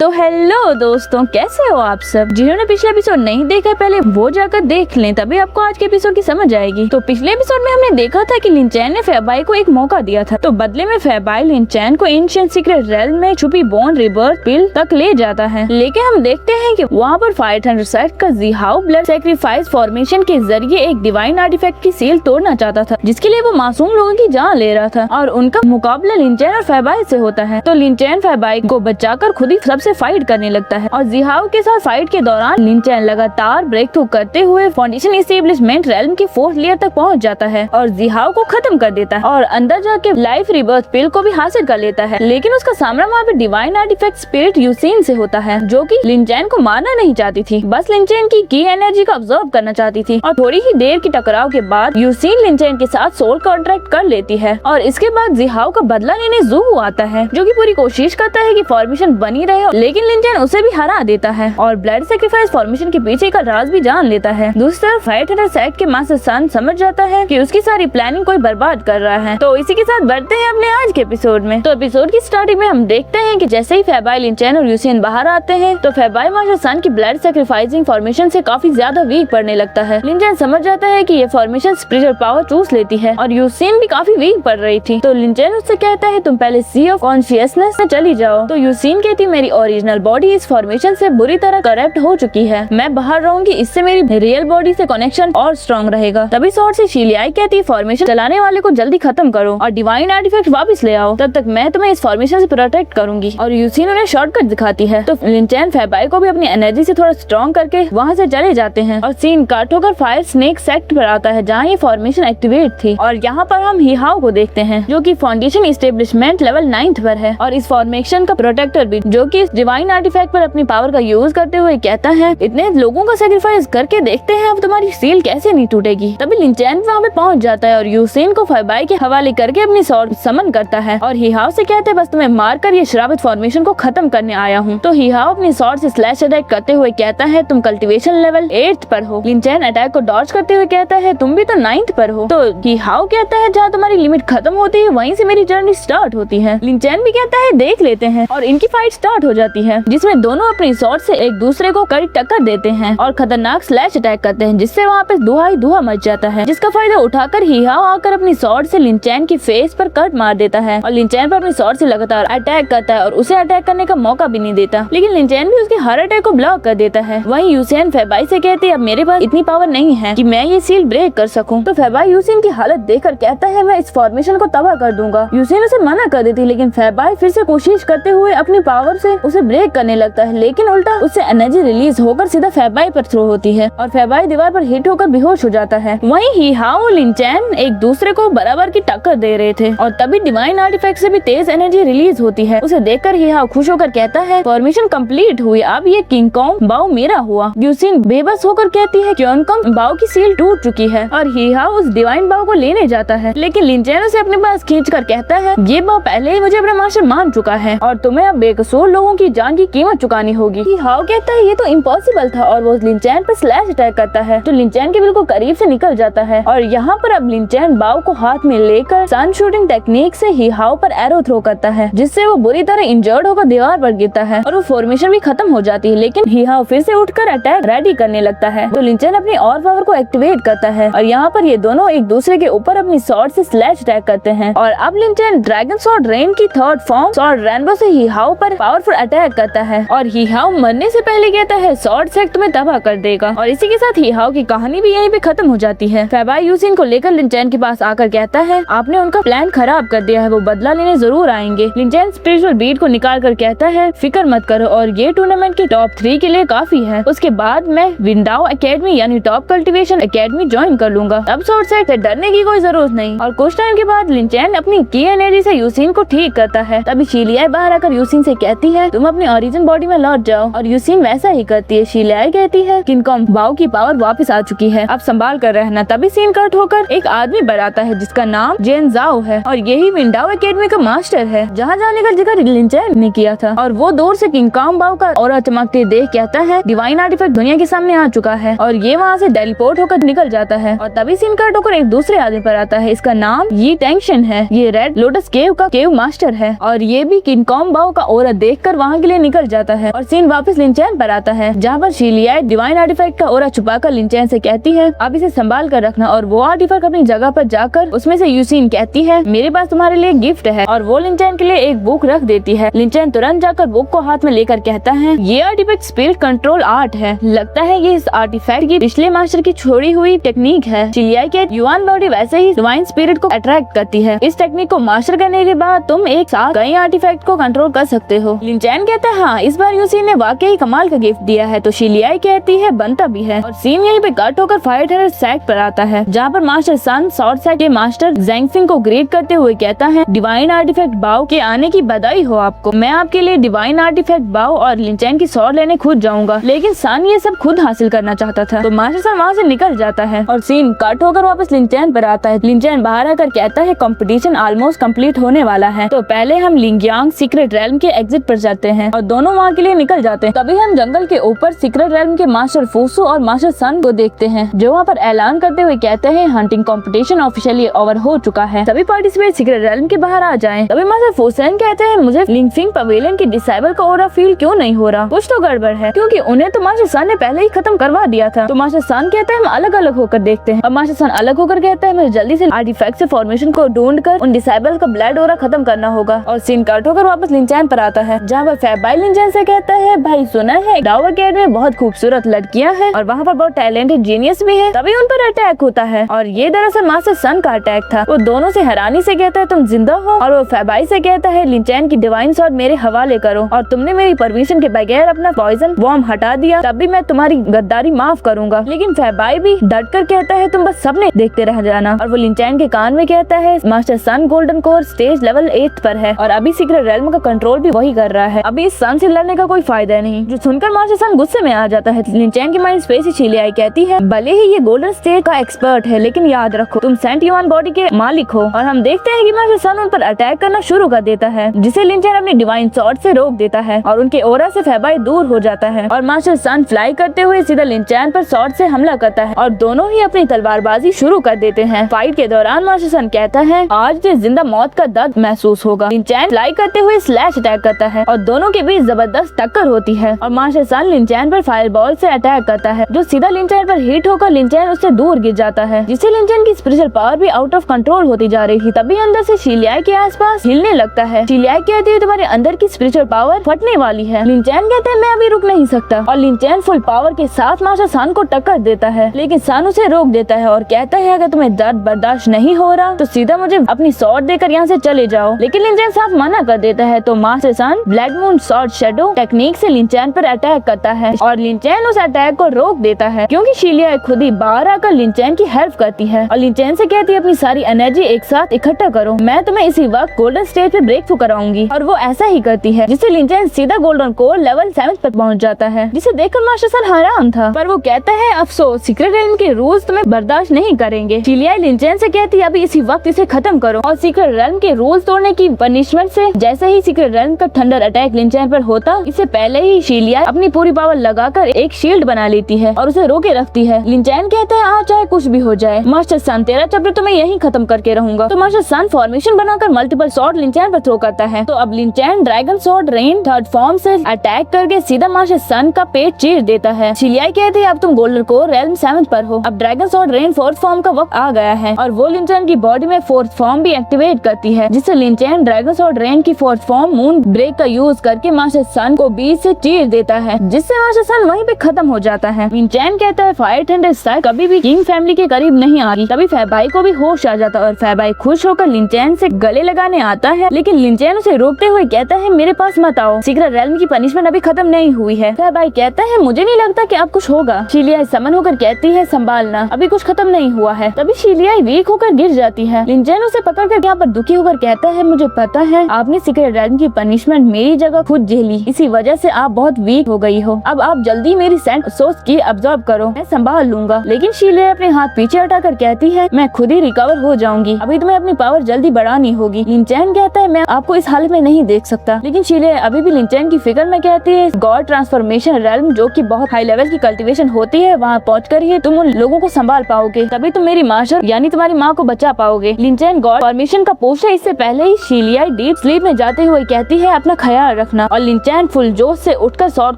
तो हेलो दोस्तों, कैसे हो आप सब। जिन्होंने पिछले एपिसोड नहीं देखा पहले वो जाकर देख लें, तभी आपको आज के एपिसोड की समझ आएगी। तो पिछले एपिसोड में हमने देखा था कि लिनचैन ने फेबाई को एक मौका दिया था, तो बदले में फेबाई लिनचैन को एंशिएंट सीक्रेट रेल्म में छुपी बोर्न रिबर्थ पिल तक ले जाता है। लेकिन हम देखते हैं कि वहाँ पर 500 सेट का ज़ीहाओ ब्लड सैक्रिफाइस फॉर्मेशन के जरिए एक डिवाइन आर्टिफैक्ट की सील तोड़ना चाहता था, जिसके लिए वो मासूम लोगों की जान ले रहा था और उनका मुकाबला लिनचैन और फेबाई से होता है। तो लिनचैन फेबाई को बचाकर खुद ही सबसे फाइट करने लगता है और ज़ीहाओ के साथ फाइट के दौरान लिनचैन लगातार ब्रेक थ्रू करते हुए फाउंडेशन एस्टेब्लिशमेंट रेल्म की 4th लेयर तक पहुंच जाता है और ज़ीहाओ को खत्म कर देता है और अंदर जाके लाइफ रिबर्थ पिल को भी हासिल कर लेता है। लेकिन उसका सामना वहाँ पे डिवाइन आर्टिफैक्ट स्पिरिट यूसीन से होता है, जो कि लिनचैन को मारना नहीं चाहती थी, बस लिनचैन की एनर्जी को ऑब्जर्व करना चाहती थी। और थोड़ी ही देर की टकराव के बाद यूसीन लिनचैन के साथ सोल कॉन्ट्रैक्ट कर लेती है और इसके बाद ज़ीहाओ का बदला लेने ज़ू आता है, जो कि पूरी कोशिश करता है कि फॉर्मेशन बनी रहे, लेकिन लिनचैन उसे भी हरा देता है और ब्लड सैक्रिफाइस फॉर्मेशन के पीछे का राज भी जान लेता है। दूसरी तरफ 500 सेट के मास्टर सन समझ जाता है कि उसकी सारी प्लानिंग कोई बर्बाद कर रहा है। तो इसी के साथ बढ़ते हैं अपने आज के एपिसोड में। तो एपिसोड की स्टार्टिंग में हम देखते हैं कि जैसे ही फेबाई लिनचैन और यूसीन बाहर आते हैं तो फेबाई मास्टर सन की ब्लड सैक्रिफाइसिंग फॉर्मेशन से काफी ज्यादा वीक पड़ने लगता है। लिनचैन समझ जाता है कि ये फॉर्मेशन स्पिरिचुअल पावर चूस लेती है और यूसीन भी काफी वीक पड़ रही थी। तो लिनचैन उससे कहता है तुम पहले सी ऑफ कॉन्शियसनेस में चली जाओ। तो यूसीन कहती मेरी ओरिजिनल बॉडी इस फॉर्मेशन से बुरी तरह करप्ट हो चुकी है, मैं बाहर रहूंगी, इससे मेरी रियल बॉडी से कनेक्शन और स्ट्रॉन्ग रहेगा। तभी सॉर्ड से शीलियाई कहती है फॉर्मेशन चलाने वाले को जल्दी खत्म करो और डिवाइन आर्टिफैक्ट वापस ले आओ, तब तक मैं तुम्हें इस फॉर्मेशन से प्रोटेक्ट करूंगी। और यूसीन उन्हें शॉर्टकट दिखाती है। तो लिनचैन फेबाई को भी अपनी एनर्जी से थोड़ा स्ट्रॉन्ग करके वहाँ से चले जाते हैं और सीन काट होकर फायर स्नेक सेक्ट पर आता है, जहाँ ये फॉर्मेशन एक्टिवेट थी। और यहाँ पर हम हीहाओ को देखते हैं, जो की फाउंडेशन एस्टेब्लिशमेंट लेवल 9th पर है और इस फॉर्मेशन का प्रोटेक्टर भी, जो की इस डिवाइन आर्टिफैक्ट पर अपनी पावर का यूज करते हुए कहता है इतने लोगों का सैक्रिफाइस करके देखते हैं अब तुम्हारी सील कैसे नहीं टूटेगी। तभी लिनचैन वहाँ पे पहुंच जाता है और यूसीन को फेबाई के हवाले करके अपनी सॉर्ड समन करता है और हीहाओ से कहते हैं बस तुम्हें मारकर ये श्रावित फॉर्मेशन को खत्म करने आया हूँ। तो हीहाओ अपनी सॉर्ड से स्लैश अटैक करते हुए कहता है तुम कल्टीवेशन लेवल 8th पर हो। लिनचैन अटैक को डॉज करते हुए कहता है तुम भी तो 9th पर हो। तो हीहाओ कहता है जहाँ तुम्हारी लिमिट खत्म होती है वहीं से मेरी जर्नी स्टार्ट होती है। लिनचैन भी कहता है देख लेते हैं और इनकी फाइट स्टार्ट हो जाती है, जिसमें दोनों अपनी सॉर्ड से एक दूसरे को कड़ी टक्कर देते हैं और खतरनाक स्लैश अटैक करते हैं, जिससे वहाँ पे धुआं मच जाता है, जिसका फायदा उठाकर हीहाओ आकर अपनी सॉर्ड से लिनचैन की फेस पर कट मार देता है और लिनचैन पर अपनी सॉर्ड से लगातार अटैक करता है और उसे अटैक करने का मौका भी नहीं देता। लेकिन लिनचैन भी उसके हर अटैक को ब्लॉक कर देता है। वहीं यूसीन फेबाई से कहती है अब मेरे पास इतनी पावर नहीं है कि मैं ये सील ब्रेक कर सकूं। तो फेबाई यूसीन की हालत देखकर कहता है मैं इस फॉर्मेशन को तबाह कर दूंगा। यूसीन उसे मना कर देती, लेकिन फेबाई फिर से कोशिश करते हुए अपनी पावर से उसे ब्रेक करने लगता है, लेकिन उल्टा उससे एनर्जी रिलीज होकर सीधा फेबाई पर थ्रो होती है और फेबाई दीवार पर हिट होकर बेहोश हो जाता है। वहीं हीहाओ और लिनचैन एक दूसरे को बराबर की टक्कर दे रहे थे और तभी डिवाइन आर्टिफैक्ट से भी तेज एनर्जी रिलीज होती है। उसे देखकर हीहाओ खुश होकर कहता है फॉर्मेशन कंप्लीट हुई, अब ये किंग कॉन्ग बाओ मेरा हुआ। यूसीन बेबस होकर कहती है किंग कॉन्ग बाओ की सील टूट चुकी है और हीहाओ उस डिवाइन बाओ को लेने जाता है, लेकिन लिनचैन उसे अपने पास खींचकर कहता है ये बाओ पहले ही मुझे अपना मास्टर मान चुका है और तुम्हें अब बेकसूर लोगों की जान की कीमत चुकानी होगी। हीहाओ कहता है ये तो इम्पॉसिबल था और वो लिनचैन पर स्लैश अटैक करता है, जो लिनचैन के बिल्कुल करीब से निकल जाता है। और यहाँ पर अब लिनचैन बाओ को हाथ में लेकर सन शूटिंग टेक्निक से हीहाओ पर एरो थ्रो करता है, जिससे वो बुरी तरह इंजर्ड होकर दीवार पर गिरता है और वो फॉर्मेशन भी खत्म हो जाती है। लेकिन हीहाओ फिर से उठकर अटैक रेडी करने लगता है, तो लिनचैन अपनी और पावर को एक्टिवेट करता है और यहाँ पर ये दोनों एक दूसरे के ऊपर अपनी सॉर्ड से स्लैश अटैक करते हैं। और अब लिनचैन ड्रैगन सॉर्ड रेन की 3rd फॉर्म सॉर्ड रेनबो से हीहाओ पर पावरफुल अटैक करता है और हीहाओ मरने से पहले कहता है सॉर्ड सेक्ट तुम्हें तबाह कर देगा। और इसी के साथ हीहाओ की कहानी भी यहीं पे खत्म हो जाती है। फेबाई यूसीन को लेकर लिनचैन के पास आकर कहता है आपने उनका प्लान खराब कर दिया है, वो बदला लेने जरूर आएंगे। लिनचैन स्पिरिचुअल बीट को निकाल कर कहता है फिक्र मत करो और ये टूर्नामेंट के टॉप 3 के लिए काफी है, उसके बाद मैं विंडाओ एकेडमी यानी टॉप कल्टीवेशन एकेडमी ज्वाइन कर लूंगा, अब सॉर्ड सेक्ट से डरने की कोई जरूरत नहीं। और कुछ टाइम के बाद लिनचैन अपनी की एनर्जी से यूसीन को ठीक करता है। तभी शीलियाई बाहर आकर यूसीन से कहती है तुम अपनी ओरिजिन बॉडी में लौट जाओ और यूसीन वैसा ही करती है। शीलियाई कहती है किंग कॉन्ग बाओ की पावर वापस आ चुकी है, अब संभाल कर रहना। तभी सीन कट होकर एक आदमी बराता है जिसका नाम जेन जाओ है और यही विंडाओ एकेडमी का मास्टर है, जहाँ जाने का जिक्र लिनचैन ने किया था। और वो दूर से किंग कॉन्ग बाओ का ऑरा चमकते देख कहता है डिवाइन आर्टिफैक्ट दुनिया के सामने आ चुका है और ये वहाँ से टेलीपोर्ट होकर निकल जाता है। और तभी सीन कट होकर एक दूसरे आदमी पर आता है, इसका नाम यी टेंशन है, ये रेड लोटस केव का केव मास्टर है और ये भी किंग कॉन्ग बाओ का ऑरा देखकर वहाँ वहाँ के लिए निकल जाता है और सीन वापस लिनचैन पर आता है, जहाँ पर शीलियाई डिवाइन आर्टिफैक्ट का ओरा छुपाकर लिनचैन से कहती है आप इसे संभाल कर रखना, और वो आर्टिफैक्ट अपनी जगह पर जाकर उसमें से यूसीन कहती है मेरे पास तुम्हारे लिए गिफ्ट है, और वो लिनचैन के लिए एक बुक रख देती है। लिनचैन तुरंत जाकर बुक को हाथ में लेकर कहता है ये आर्टिफैक्ट स्पिरिट कंट्रोल आर्ट है, लगता है ये इस आर्टिफैक्ट की पिछले मास्टर की छोड़ी हुई टेक्निक है। शीलियाई के युआन बॉडी वैसे ही डिवाइन स्पिरिट को अट्रैक्ट करती है, इस टेक्निक को मास्टर करने के बाद तुम एक साथ कई आर्टिफैक्ट को कंट्रोल कर सकते हो। लिनचैन कहता है हाँ, इस बार यूसीन ने वाकई कमाल का गिफ्ट दिया है, तो शीलियाई कहती है बनता भी है, और सीन यहीं पे कट होकर 500 सेक्ट पर आता है, जहाँ पर मास्टर सन शॉर्ट सेक्ट के मास्टर ज़ैंगफिंग को ग्रेड करते हुए कहता है डिवाइन आर्टिफैक्ट बाओ के आने की बधाई हो आपको, मैं आपके लिए डिवाइन आर्टिफैक्ट बाओ और लिनचैन की स्वॉर्ड लेने खुद जाऊंगा, लेकिन सन ये सब खुद हासिल करना चाहता था, तो मास्टर सन वहाँ से निकल जाता है और सीन कट होकर वापस लिनचैन पर आता है। लिनचैन बाहर आकर कहता है कंपटीशन ऑलमोस्ट कंप्लीट होने वाला है, तो पहले हम लिंगयांग सीक्रेट रेल्म के एग्जिट पर जाते हैं, और दोनों वहाँ के लिए निकल जाते हैं। तभी हम जंगल के ऊपर सीक्रेट रेल्म के मास्टर फूसू और मास्टर सन को देखते हैं, जो वहाँ पर ऐलान करते हुए कहते हैं हंटिंग कंपटीशन ऑफिशियली ओवर हो चुका है, सभी पार्टिसिपेट सीक्रेट रेल्म के बाहर आ जाएं। तभी मास्टर फूसन कहते हैं मुझे लिंगफिंग पवेलियन की डिसेबल का ओरा फील क्यों नहीं हो रहा, कुछ तो गड़बड़ है, क्योंकि उन्हें तो मास्टर सन ने पहले ही खत्म करवा दिया था। तो मास्टर सन कहते हैं हम अलग अलग होकर देखते हैं, और मास्टर सन अलग होकर कहता है मुझे जल्दी से आर्टिफैक्ट से फॉर्मेशन को ढूंढकर उन डिसेबल का ब्लड ओरा खत्म करना होगा, और सीन कट होकर वापस लिनचैन पर आता है, जहाँ पर फैबाई लिनचैन से कहता है भाई सुना है डाओ अकेडमी में बहुत खूबसूरत लड़कियां हैं और वहाँ पर बहुत टैलेंटेड जीनियस भी है, तभी उन पर अटैक होता है, और ये दरअसल मास्टर सन का अटैक था। वो दोनों से हैरानी से कहता है तुम जिंदा हो, और वो फैबाई से कहता है लिनचैन की डिवाइन स्वॉर्ड मेरे हवाले करो, और तुमने मेरी परमिशन के बगैर अपना पॉइजन वॉर्म हटा दिया, तब भी मैं तुम्हारी गद्दारी माफ करूंगा। लेकिन फैबाई भी डट कर कहता है तुम बस सपने देखते रह जाना, और वो लिनचैन के कान में कहता है मास्टर सन गोल्डन कोर स्टेज लेवल 8 पर है, और अभी सीक्रेट रेल्म का कंट्रोल भी वही कर रहा है, अभी इस सन से लड़ने का कोई फायदा नहीं। जो सुनकर मास्टर सन गुस्से में आ जाता है। लिनचैन की माइंड स्पेस ही शीलियाई कहती है भले ही ये गोल्डन स्टेज का एक्सपर्ट है, लेकिन याद रखो तुम सेंट युआन बॉडी के मालिक हो, और हम देखते हैं कि मास्टर सन उन पर अटैक करना शुरू कर देता है, जिसे लिनचैन अपनी डिवाइन स्वॉर्ड से रोक देता है, और उनके ओरा से फैबाई दूर हो जाता है, और मास्टर सन फ्लाई करते हुए सीधा लिनचैन पर स्वॉर्ड से हमला करता है, और दोनों ही अपनी तलवारबाजी शुरू कर देते हैं। फाइट के दौरान मास्टर सन कहता है आज तुझे जिंदा मौत का दर्द महसूस होगा। लिनचैन फ्लाई करते हुए स्लैश अटैक करता है, और दोनों के बीच जबरदस्त टक्कर होती है, और मास्टर सन लिनचैन पर फायरबॉल से अटैक करता है, जो सीधा लिनचैन पर हिट होकर लिनचैन उससे दूर गिर जाता है, जिससे लिनचैन की स्पिरिचुअल पावर भी आउट ऑफ कंट्रोल होती जा रही थी। तभी अंदर से शीलियाई के आसपास हिलने लगता है। शीलियाई कहती है तुम्हारे अंदर की स्पिरिचुअल पावर फटने वाली है। लिनचैन कहते हैं मैं अभी रुक नहीं सकता, और लिनचैन फुल पावर के साथ मास्टर सन को टक्कर देता है, लेकिन सन उसे रोक देता है और कहता है अगर तुम्हें दर्द बर्दाश्त नहीं हो रहा तो सीधा मुझे अपनी स्वॉर्ड देकर यहाँ से चले जाओ, लेकिन लिनचैन साफ मना कर देता है। तो master Sun blood moon sword shadow technique से लिनचैन पर अटैक करता है, और लिनचैन उस अटैक को रोक देता है, क्योंकि शीलियाई खुद ही बाहर आकर लिनचैन की हेल्प करती है, और लिनचैन से कहती है अपनी सारी एनर्जी एक साथ इकट्ठा करो, मैं तुम्हें इसी वक्त गोल्डन स्टेज पे ब्रेक थ्रू कराऊंगी, और वो ऐसा ही करती है, जिससे लिनचैन सीधा गोल्डन कोर लेवल 7 पर पहुंच जाता है, जिसे देखकर मास्टर सन हैरान था, पर वो कहता है अफसोस सीक्रेट रेल्म के रूल्स तुम्हें बर्दाश्त नहीं करेंगे। शीलियाई लिनचैन से कहती है अभी इसी वक्त इसे खत्म करो, और सीक्रेट रेल्म के रूल्स तोड़ने की पनिशमेंट से जैसे ही सीक्रेट रेल्म का थंडर अटैक लिनचैन पर होता, इससे पहले ही शीलियाई अपनी पूरी पावर लगाकर एक शील्ड बना लेती है और उसे रोके रखती है। लिनचैन कहते हैं आज चाहे कुछ भी हो जाए मास्टर सन तेरा चैप्टर तो मैं यहीं खत्म करके रहूंगा। तो मास्टर सन फॉर्मेशन बनाकर मल्टीपल शॉट लिनचैन पर थ्रो करता है, तो अब Linchen dragon shot rain third form से अटैक करके सीधा मास्टर सन का पेट चीर देता है। शीलियाई कहते हैं अब तुम गोल्डन कोर रेल्म 7 पर हो, अब dragon shot rain 4th form का वक्त आ गया है, और वो लिनचैन की बॉडी में 4th फॉर्म भी एक्टिवेट करती है, जिससे लिनचैन ड्रैगन शॉट रेन की 4th फॉर्म मून ब्रेक का यूज करके मास्टर सन को बीच से चीर देता है, जिससे मास्टर सन वहीं पे खत्म हो जाता है। लिनचैन कहता है फायर थंडर स्ट्राइक कभी भी किंग फैमिली के करीब नहीं आ रही। तभी फैबाई को भी होश आ जाता है, और फैबाई खुश होकर लिनचैन से गले लगाने आता है, लेकिन लिनचैन उसे रोकते हुए कहता है मेरे पास मत आओ, सीक्रेट रेल्म की पनिशमेंट अभी खत्म नहीं हुई है। फैबाई कहता है मुझे नहीं लगता कि अब कुछ होगा। शीलियाई समन होकर कहती है संभालना, अभी कुछ खत्म नहीं हुआ है। तभी शीलियाई वीक होकर गिर जाती है। लिनचैन उसे पकड़कर यहाँ पर दुखी होकर कहता है मुझे पता है आपने सीक्रेट रेल्म की पनिशमेंट मेरी जगह खुद झेली, इसी वजह से आप बहुत वीक हो गई हो, अब आप जल्दी मेरी सेंट सोच की अब्सॉर्ब करो, मैं संभाल लूंगा। लेकिन शीलियाई अपने हाथ पीछे हटाकर कहती है मैं खुद ही रिकवर हो जाऊंगी, अभी तुम्हें अपनी पावर जल्दी बढ़ानी होगी। लिनचैन कहता है मैं आपको इस हालत में नहीं देख सकता, लेकिन शीलियाई अभी भी लिनचैन की फिक्र में कहती है गॉड ट्रांसफॉर्मेशन रेल्म जो कि बहुत हाई लेवल की कल्टीवेशन होती है, वहाँ पहुंचकर ही तुम उन लोगों को संभाल पाओगे, तभी तुम मेरी मास्टर यानी तुम्हारी माँ को बचा पाओगे। लिनचैन गॉड फॉर्मेशन का पोस्ट है, इससे पहले ही शीलियाई डीप स्लीप में जाते हुए कहती है अपना ख्याल ख्याल रखना। और लिंचैन फुल जोश से उठकर स्वॉर्ड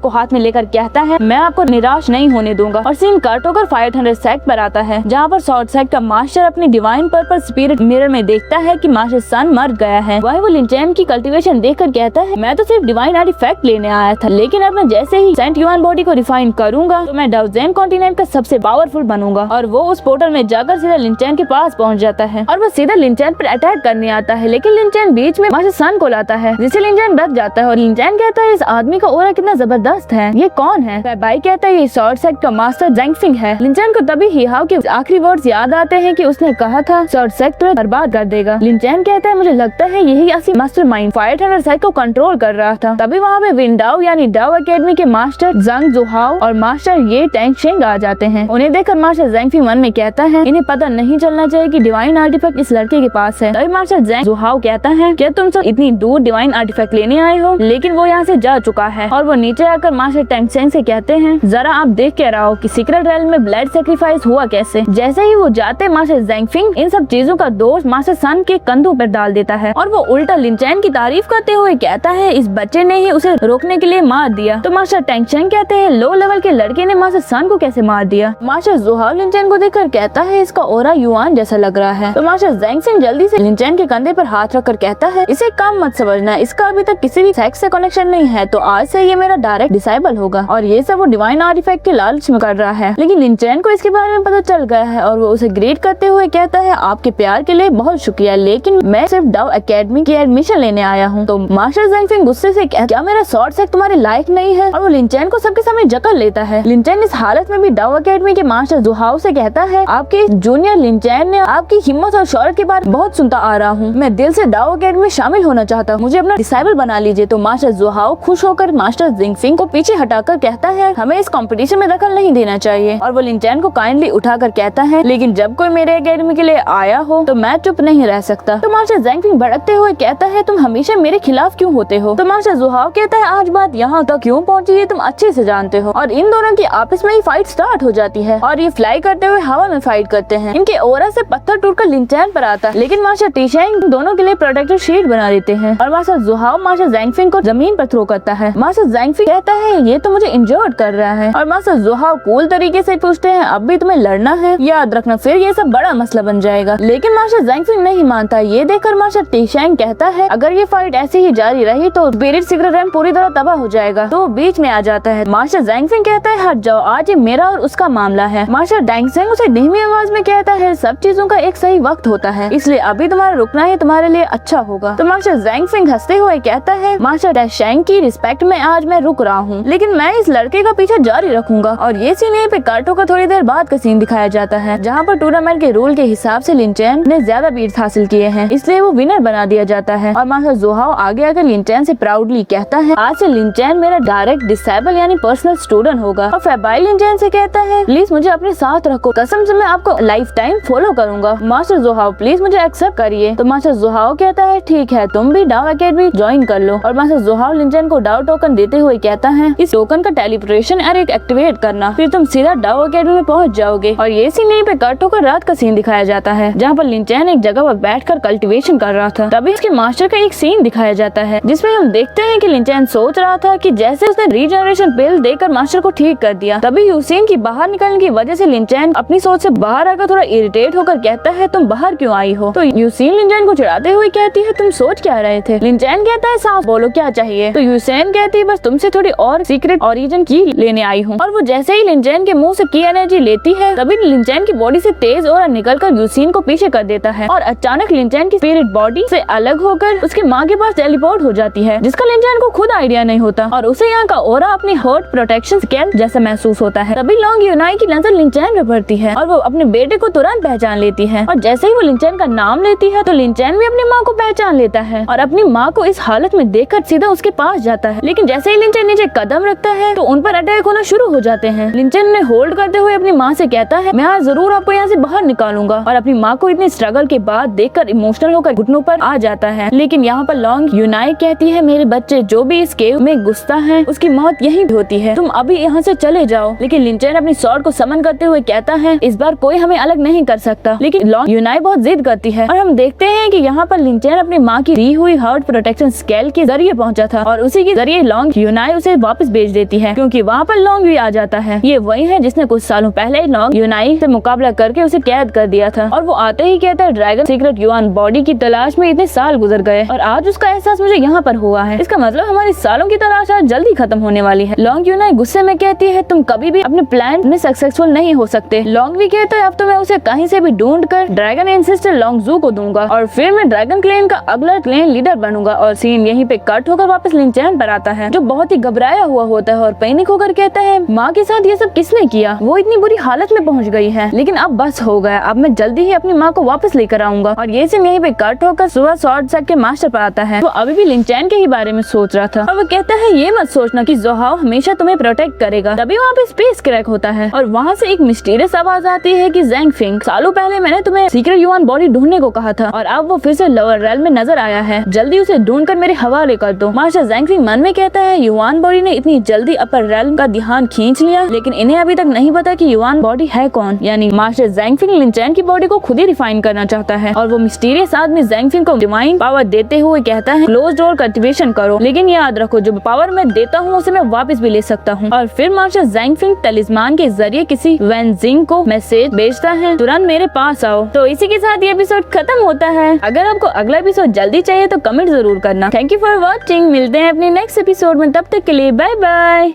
को हाथ में लेकर कहता है मैं आपको निराश नहीं होने दूंगा। और सीन कट होकर 500 सेक्ट पर आता है, जहाँ पर स्वॉर्ड सेक्ट का मास्टर अपनी डिवाइन पर्पल स्पिरिट मिरर में देखता है कि मास्टर सन मर गया है। वही वो लिंचैन की कल्टीवेशन देखकर कहता है मैं तो सिर्फ डिवाइन आर्टिफैक्ट लेने आया था, लेकिन अब मैं जैसे ही सेंट युआन बॉडी को रिफाइन करूंगा तो मैं डाउजेन कॉन्टिनेंट का सबसे पावरफुल बनूंगा। और वो उस पोर्टल में जाकर सीधा लिंचैन के पास पहुंच जाता है और वो सीधा लिंचैन पर अटैक करने आता है, लेकिन लिंचैन बीच में मास्टर सन को लाता है, जिससे लिंचैन बच जाता है। और लिंचैन कहता है इस आदमी का ऑरा कितना जबरदस्त है, ये कौन है? फेबाई कहता है ये स्वॉर्ड सेक्ट का मास्टर ज़ेंगफिंग है। लिंचैन को तभी ही हाउ के आखिरी वर्ड्स याद आते हैं कि उसने कहा था स्वॉर्ड सेक्ट तुम्हें बर्बाद कर देगा। लिंचैन कहता है मुझे लगता है यही असली मास्टरमाइंड 500 सेक्ट को कंट्रोल कर रहा था। तभी वहाँ पे विंडाओ यानी डाओ एकेडमी के मास्टर ज़ंग जुहाओ और मास्टर ये टैंग शेंग आ जाते हैं। उन्हें देखकर मास्टर ज़ेंगफिंग मन में कहता है इन्हें पता नहीं चलना चाहिए कि डिवाइन आर्टिफैक्ट इस लड़के के पास है। तभी मास्टर ज़ंग जुहाओ कहता है क्या तुम सब इतनी दूर डिवाइन आर्टिफैक्ट लेने आए हो? लेकिन वो यहाँ से जा चुका है। और वो नीचे आकर मास्टर टैंग शेंग से कहते हैं जरा आप देख के रहो कि सीक्रेट रेल में ब्लड सेक्रीफाइस हुआ कैसे। जैसे ही वो जाते मास्टर ज़ेंगफिंग इन सब चीजों का दोष मास्टर सन के कंधों पर डाल देता है और वो उल्टा लिंचैन की तारीफ करते हुए कहता है इस बच्चे ने ही उसे रोकने के लिए मार दिया। तो मास्टर टैंग शेंग कहते हैं लो लेवल के लड़के ने मास्टर सन को कैसे मार दिया? मास्टर जुहाओ लिंचैन को देखकर कहता है इसका ऑरा युआन जैसा लग रहा है। तो मास्टर ज़ेंगफिंग जल्दी से लिंचैन के कंधे पर हाथ रखकर कहता है इसे काम मत समझना, इसका अभी तक किसी भी सेक्स से कनेक्शन नहीं है, तो आज से ये मेरा डायरेक्ट डिसाइबल होगा। और ये सब वो डिवाइन आर्टिफैक्ट के लालच में कर रहा है। लेकिन लिंचैन को इसके बारे में पता चल गया है और वो उसे ग्रीट करते हुए कहता है आपके प्यार के लिए बहुत शुक्रिया, लेकिन मैं सिर्फ डाओ एकेडमी की एडमिशन लेने आया हूँ। तो मास्टर ज़ेंगफिंग गुस्से से क्या मेरा स्वॉर्ड सेक्ट तुम्हारे लायक नहीं है? और वो लिंचैन को सबके सामने जकड़ लेता है। लिंचैन इस हालत में भी डाओ एकेडमी के मास्टर जुहाओ से कहता है आपके जूनियर लिंचैन ने आपकी हिम्मत और शौर्य के बारे में बहुत सुनता आ रहा हूँ, मैं दिल से डाओ एकेडमी में शामिल होना चाहता हूँ, मुझे अपना डिसाइबल बना लीजिए। तो मास्टर जुहाओ खुश होकर मास्टर ज़ेंगफिंग को पीछे हटाकर कहता है हमें इस कंपटीशन में दखल नहीं देना चाहिए। और वो लिंचैन को काइंडली उठाकर कहता है लेकिन जब कोई मेरे एकेडमी के लिए आया हो तो मैं चुप नहीं रह सकता। तो मास्टर ज़ेंगफिंग भड़कते हुए कहता है तुम हमेशा मेरे खिलाफ क्यों होते हो? तो मास्टर जुहाओ कहता है आज बात यहाँ तक क्यों पहुँची है तुम अच्छे से जानते हो। और इन दोनों की आपस में ही फाइट स्टार्ट हो जाती है और ये फ्लाई करते हुए हवा में फाइट करते हैं। इनके ऑरा से पत्थर टूटकर लिंचैन पर आता है, लेकिन मास्टर टीशेंग दोनों के लिए प्रोटेक्टिव शील्ड बना देते हैं और मास्टर जुहाओ मास्टर ज़ेंगफिंग को जमीन पर थ्रो करता है। मास्टर ज़ेंगफिंग कहता है ये तो मुझे इंजर्ड कर रहा है और मास्टर जुहाओ कूल तरीके से पूछते हैं अब भी तुम्हें लड़ना है? याद रखना फिर ये सब बड़ा मसला बन जाएगा। लेकिन मास्टर ज़ेंगफिंग नहीं मानता। ये देखकर मास्टर टीशेंग कहता है अगर ये फाइट ऐसे ही जारी रही तो स्पिरिट सीक्रेट रेल्म पूरी तरह तबाह हो जाएगा। तो बीच में आ जाता है। मास्टर ज़ेंगफिंग कहता है हट जाओ, आज ये मेरा और उसका मामला है। मास्टर डैंगसेंग उसे धीमी आवाज में कहता है सब चीजों का एक सही वक्त होता है, इसलिए अभी तुम्हारा रुकना ही तुम्हारे लिए अच्छा होगा। तो मास्टर ज़ेंगफिंग हंसते हुए कहता है मास्टर डैशेंग की रिस्पेक्ट में आज मैं रुक रहा हूँ, लेकिन मैं इस लड़के का पीछा जारी रखूंगा। और ये सीन यहीं पे कट होकर थोड़ी देर बाद का सीन दिखाया जाता है, जहाँ पर टूर्नामेंट के रूल के हिसाब से लिंचैन ने ज्यादा बीट्स हासिल किए हैं, इसलिए वो विनर बना दिया जाता है। और मास्टर जुहाओ आगे आकर लिंचैन से प्राउडली कहता है आज से लिंचैन मेरा डायरेक्ट डिसेबल यानी पर्सनल स्टूडेंट होगा। और फेबाई लिंचैन से कहता है प्लीज मुझे अपने साथ रखो, कसम से मैं आपको लाइफ टाइम फॉलो करूंगा। मास्टर जुहाओ प्लीज मुझे एक्सेप्ट करिए। तो मास्टर जुहाओ कहता है ठीक है तुम भी डाओ एकेडमी ज्वाइन कर लो। और मास्टर जुहाओ लिंचैन को डाओ टोकन देते हुए कहता है इस टोकन का टेलीपोर्टेशन एरिक एक्टिवेट करना, फिर तुम सीधा डाओ एकेडमी में पहुंच जाओगे। और ये सीन यहीं पे कट होकर रात का सीन दिखाया जाता है, जहाँ पर लिंचैन एक जगह पर बैठकर कल्टीवेशन कर रहा था। तभी उसके मास्टर का एक सीन दिखाया जाता है, जिसमें हम देखते हैं कि लिंचैन सोच रहा था कि जैसे उसने रीजनरेशन पिल देकर मास्टर को ठीक कर दिया, तभी यूसीन की बाहर निकलने की वजह से लिंचैन अपनी सोच से बाहर आकर थोड़ा इरिटेट होकर कहता है तुम बाहर क्यों आई हो? तो यूसीन लिंचैन को चिढ़ाते हुए कहती है तुम सोच क्या रहे थे? लिंचैन कहता है साफ बोलो क्या चाहिए? तो यूसीन कहती है बस तुमसे थोड़ी और सीक्रेट ओरिजिन की लेने आई हूँ। और वो जैसे ही लिंचैन के मुंह से की एनर्जी लेती है, तभी लिंचैन की बॉडी से तेज और निकलकर यूसीन को पीछे कर देता है और अचानक लिंचैन की स्पिरिट बॉडी से अलग होकर उसके माँ के पास टेलीपोर्ट हो जाती है, जिसका लिंचैन को खुद आइडिया नहीं होता और उसे यहाँ का ऑरा अपनी हर्ट प्रोटेक्शन स्केल जैसा महसूस होता है। तभी लॉन्ग यूनाई की नजर लिंचैन पे पड़ती है और वो अपने बेटे को तुरंत पहचान लेती है और जैसे ही वो लिंचैन का नाम लेती है तो लिंचैन भी अपनी माँ को पहचान लेता है और अपनी माँ को इस हालत में देखकर सीधा उसके पास जाता है। लेकिन जैसे ही लिंचैन नीचे कदम रखता है तो उन पर अटैक होना शुरू हो जाते हैं। लिंचैन ने होल्ड करते हुए अपनी माँ से कहता है मैं आज जरूर आपको यहाँ से बाहर निकालूंगा और अपनी माँ को इतनी स्ट्रगल के बाद देखकर इमोशनल होकर घुटनों पर आ जाता है। लेकिन यहाँ पर लॉन्ग यूनाई कहती है मेरे बच्चे जो भी इस केव में घुसता है उसकी मौत यही होती है, तुम अभी यहाँ से चले जाओ। लेकिन लिंचैन अपनी स्वॉर्ड को समन करते हुए कहता है इस बार कोई हमें अलग नहीं कर सकता। लेकिन लॉन्ग यूनाई बहुत जिद करती है और हम देखते हैं कि यहाँ पर लिंचैन अपनी माँ की दी हुई हर्ट प्रोटेक्शन स्केल के जरिए बॉडी पहुंचा था और उसी के जरिए लॉन्ग यूनाई उसे वापस भेज देती है, क्योंकि वहाँ पर लॉन्ग भी आ जाता है। ये वही है जिसने कुछ सालों पहले लॉन्ग यूनाई से मुकाबला करके उसे कैद कर दिया था, और वो आते ही कहता है ड्रैगन सीक्रेट युआन बॉडी की तलाश में इतने साल गुजर गए और आज उसका एहसास मुझे यहाँ पर हुआ है। इसका मतलब हमारी सालों की तलाश आज जल्दी खत्म होने वाली है। लॉन्ग यूनाई गुस्से में कहती है तुम कभी भी अपने प्लान में सक्सेसफुल नहीं हो सकते। लॉन्ग भी कहता है अब तो मैं उसे कहीं से भी ढूंढ कर ड्रैगन एंसेस्टर लॉन्ग जू को दूंगा और फिर मैं ड्रैगन क्लैन का अगला क्लैन लीडर बनूंगा। और सीन यहीं पे कट होकर वापस लिन चैन पर आता है, जो बहुत ही घबराया हुआ होता है और पैनिक होकर कहता है माँ के साथ ये सब किसने किया, वो इतनी बुरी हालत में पहुंच गई है, लेकिन अब बस हो गया, अब मैं जल्दी ही अपनी माँ को वापस लेकर आऊंगा। और ये सीन यहीं पे कट होकर सुबह शॉर्ट सेट के मास्टर पर आता है। वो अभी भी लिन चैन के ही बारे में सोच रहा था और वो कहता है ये मत सोचना कि जोहाओ हमेशा तुम्हें प्रोटेक्ट करेगा। तभी वहाँ पे स्पेस क्रैक होता है और वहाँ से एक मिस्टीरियस आवाज आती है कि ज़ैंग फिंग, सालों पहले मैंने तुम्हें सीक्रेट युआन बॉडी ढूंढने को कहा था और अब वो फिर से लोअर रेल में नजर आया है, जल्दी उसे ढूंढ कर मेरे हवाले कर दो। मास्टर ज़ैंग फिंग मन में कहता है युआन बॉडी ने इतनी जल्दी अपर रेल का ध्यान खींच लिया, लेकिन इन्हें अभी तक नहीं पता कि युआन बॉडी है कौन। यानी मास्टर ज़ैंग फिंग लिन चैन की बॉडी को खुद ही रिफाइन करना चाहता है और वो मिस्टीरियस आदमी ज़ैंग फिंग को डिवाइन पावर देते हुए कहता है क्लोज डोर कल्टीवेशन करो, लेकिन याद रखो जो पावर मैं देता हूँ उसे मैं वापस भी ले सकता हूँ। और फिर मास्टर ज़ैंग फिंग तलिस्मान के जरिए किसी वैन जिंग को मैसेज भेजता है तुरंत मेरे पास आओ। तो इसी के साथ ये एपिसोड खत्म होता है। अगर आपको अगला एपिसोड जल्दी चाहिए तो कमेंट जरूर करना। Thank you for watching. मिलते हैं अपने नेक्स्ट एपिसोड में, तब तक के लिए बाय बाय।